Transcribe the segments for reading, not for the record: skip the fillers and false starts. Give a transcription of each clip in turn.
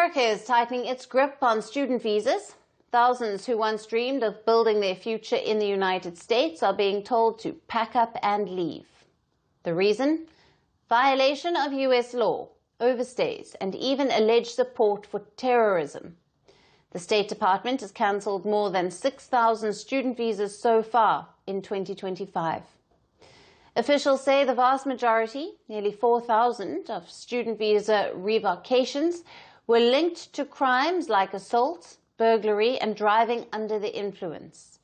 America is tightening its grip on student visas. Thousands who once dreamed of building their future in the United States are being told to pack up and leave. The reason? Violation of U.S. law, overstays, and even alleged support for terrorism. The State Department has cancelled more than 6,000 student visas so far in 2025. Officials say the vast majority, nearly 4,000, of student visa revocations were linked to crimes like assault, burglary, and driving under the influence.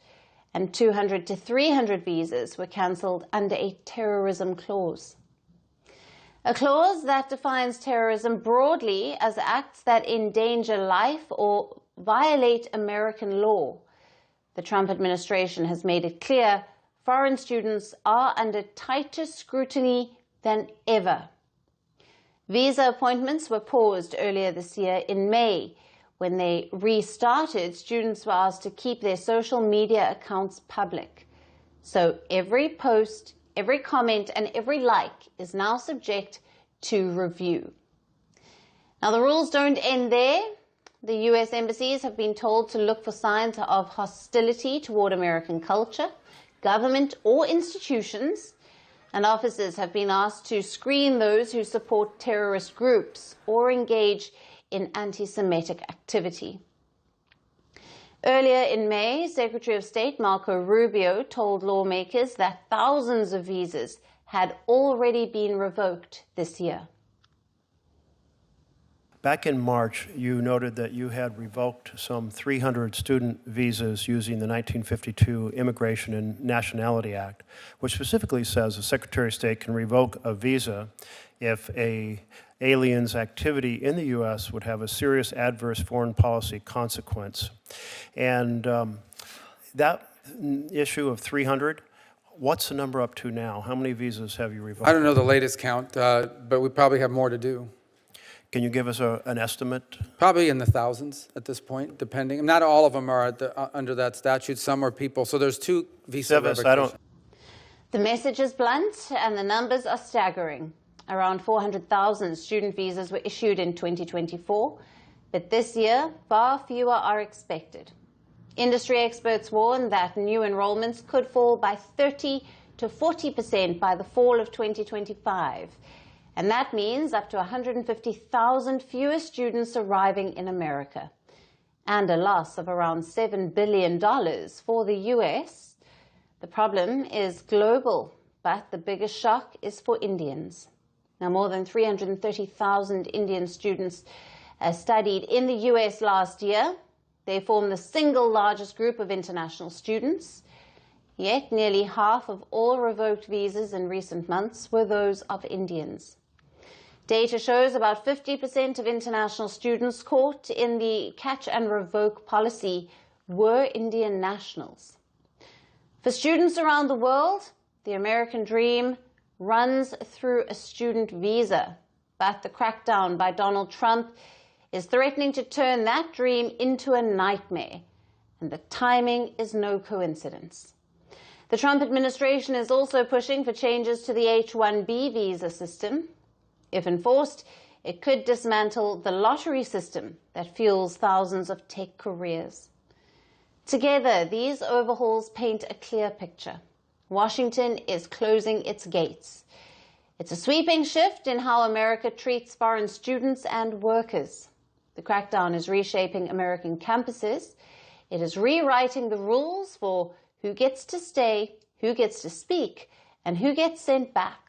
And 200 to 300 visas were cancelled under a terrorism clause. A clause that defines terrorism broadly as acts that endanger life or violate American law. The Trump administration has made it clear foreign students are under tighter scrutiny than ever. Visa appointments were paused earlier this year in May. When they restarted, students were asked to keep their social media accounts public. So every post, every comment, and every like is now subject to review. Now, the rules don't end there. The U.S. embassies have been told to look for signs of hostility toward American culture, government, or institutions, and officers have been asked to screen those who support terrorist groups or engage in antisemitic activity. Earlier in May, Secretary of State Marco Rubio told lawmakers that thousands of visas had already been revoked this year. Back in March, you noted that you had revoked some 300 student visas using the 1952 Immigration and Nationality Act, which specifically says the Secretary of State can revoke a visa if an alien's activity in the U.S. would have a serious adverse foreign policy consequence. And that issue of 300, what's the number up to now? How many visas have you revoked? I don't know the latest count, but we probably have more to do. Can you give us an estimate? Probably in the thousands at this point, depending. Not all of them are at under that statute. Some are people. So there's two visa revocations. The message is blunt and the numbers are staggering. Around 400,000 student visas were issued in 2024, but this year, far fewer are expected. Industry experts warn that new enrollments could fall by 30 to 40% by the fall of 2025. And that means up to 150,000 fewer students arriving in America, and a loss of around $7 billion for the U.S. The problem is global, but the biggest shock is for Indians. Now, more than 330,000 Indian students studied in the U.S. last year. They form the single largest group of international students. Yet, nearly half of all revoked visas in recent months were those of Indians. Data shows about 50% of international students caught in the catch and revoke policy were Indian nationals. For students around the world, the American dream runs through a student visa. But the crackdown by Donald Trump is threatening to turn that dream into a nightmare. And the timing is no coincidence. The Trump administration is also pushing for changes to the H-1B visa system. If enforced, it could dismantle the lottery system that fuels thousands of tech careers. Together, these overhauls paint a clear picture. Washington is closing its gates. It's a sweeping shift in how America treats foreign students and workers. The crackdown is reshaping American campuses. It is rewriting the rules for who gets to stay, who gets to speak, and who gets sent back.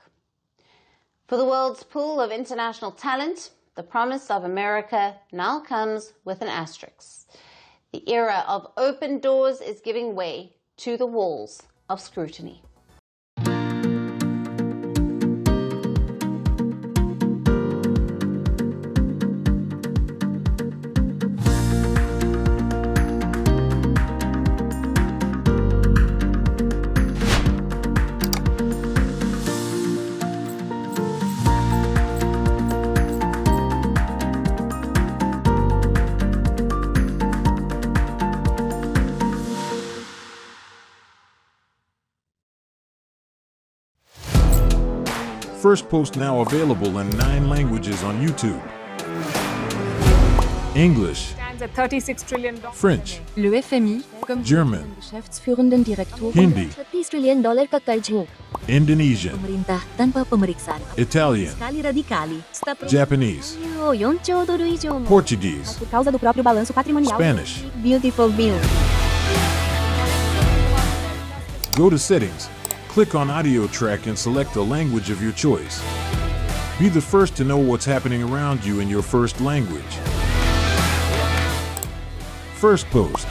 For the world's pool of international talent, the promise of America now comes with an asterisk. The era of open doors is giving way to the walls of scrutiny. Firstpost now available in 9 languages on YouTube. English, stands at $36 trillion. French, Le FMI, comme German, Geschäftsführenden Direktor Hindi, $30 trillion ka karjo. Indonesian, Pemerintah tanpa pemeriksaan. Italian, Sekali radikali. Japanese, $4 trilhões mo. Portuguese, Por causa do próprio balanço patrimonial. Spanish. Beautiful bill. Go to Settings, click on Audio Track and select a language of your choice. Be the first to know what's happening around you in your first language. Firstpost.